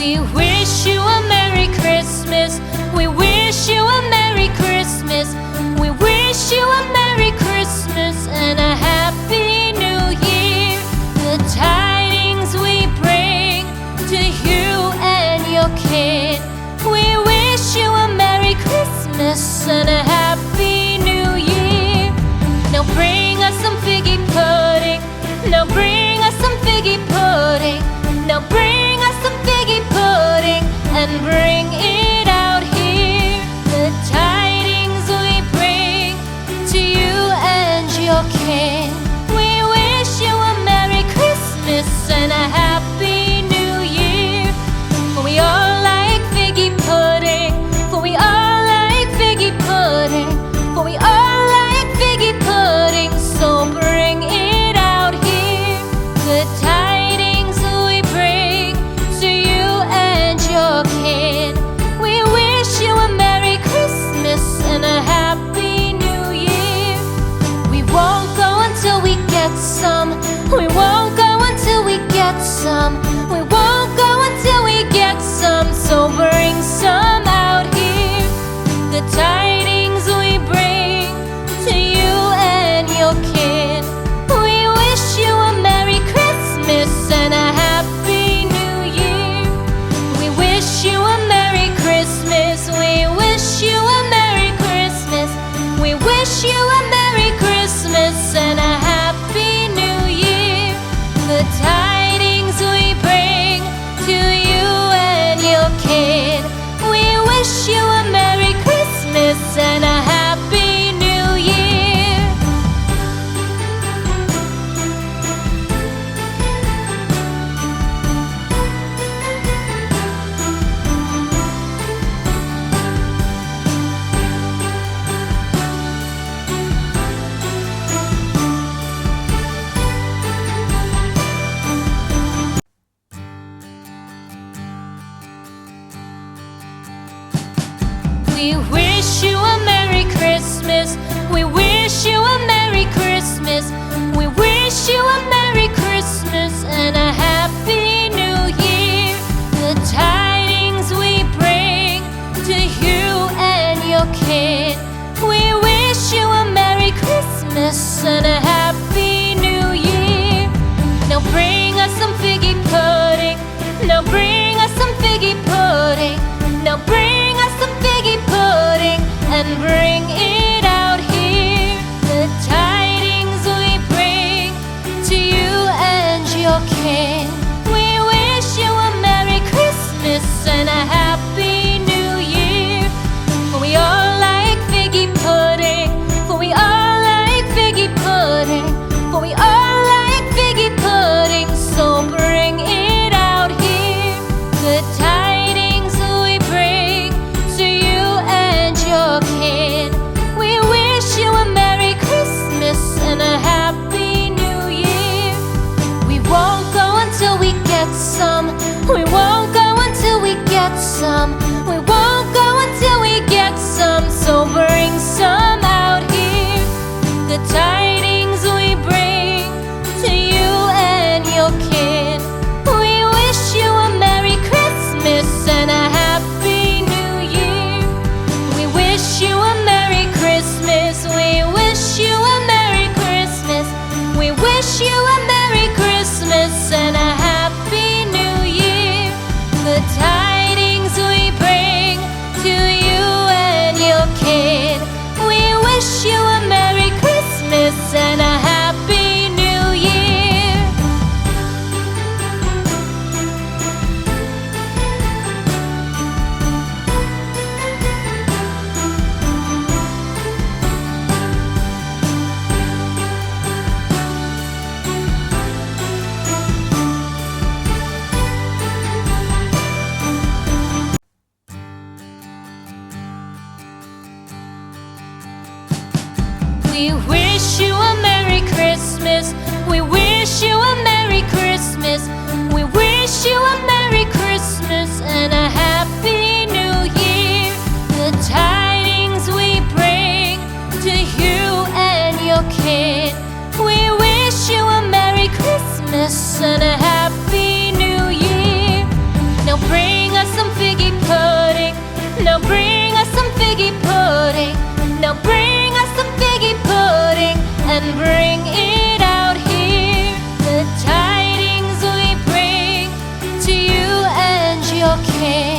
We wish you a Merry Christmas. We wish you a Merry Christmas. We wish you a Merry Christmas and a Happy New Year. The tidings we bring to you and your kid. We wish you a Merry Christmas and a Happy New Year. Now bring us some figgy pudding. Now bring us some figgy pudding. Now bring us some figgy pudding and bring it out here. The tidings we bring to you and your king. We wish you a Merry Christmas and a Happy New Year. For we all like figgy pudding. For we all like figgy pudding. For we all like figgy pudding. So bring it out here. The tidings we bring to you and your kin. We wish you a Merry Christmas and a Happy New Year. We won't go until we get some. We won't go until we get some. We won't go until we get some. So bring some out here. The tidings we bring to you and your kin. We wish you a Merry Christmas and a Happy New Year. We wish you a Merry Christmas. We wish you a Merry Christmas. We wish you a Merry Christmas and a Happy New Year. The tidings we bring to you and your kid. We wish you a Merry Christmas and a Happy New Year. We wish you a Merry Christmas. We wish you a Merry Christmas. We wish you a Merry Christmas and a Happy New Year. The tidings we bring to you and your kid. We wish you a Merry Christmas and a Happy New Year. Now bring us some figgy pudding. Now bring us some figgy pudding. Now bring us some figgy pudding and bring it out here. The tidings we bring to you and your king. We wish you a Merry Christmas and a Happy New Year. For we all like figgy pudding. For we all like figgy pudding. For we all like figgy pudding. So bring it out here. The tidings we bring to you and your kin. We wish you a Merry Christmas and a Happy New Year. We won't go until we get some. We won't go until we get some. We won't go until we get some. So bring some out here. The tidings we bring to you and your kin. We wish you a Merry Christmas and a Happy New Year. We wish you a Merry Christmas. We wish you a Merry Christmas. We wish you a Merry Christmas and a Happy New Year. The tidings we bring to you and your kid. We wish you a Merry Christmas and a Happy New Year. We wish you a Merry Christmas. We wish you a Merry Christmas. We wish you a Merry Christmas and a Happy New Year. The tidings we bring to you and your kid. We wish you a Merry Christmas and a Happy New Year. Now bring bring it out here. The tidings we bring to you and your king.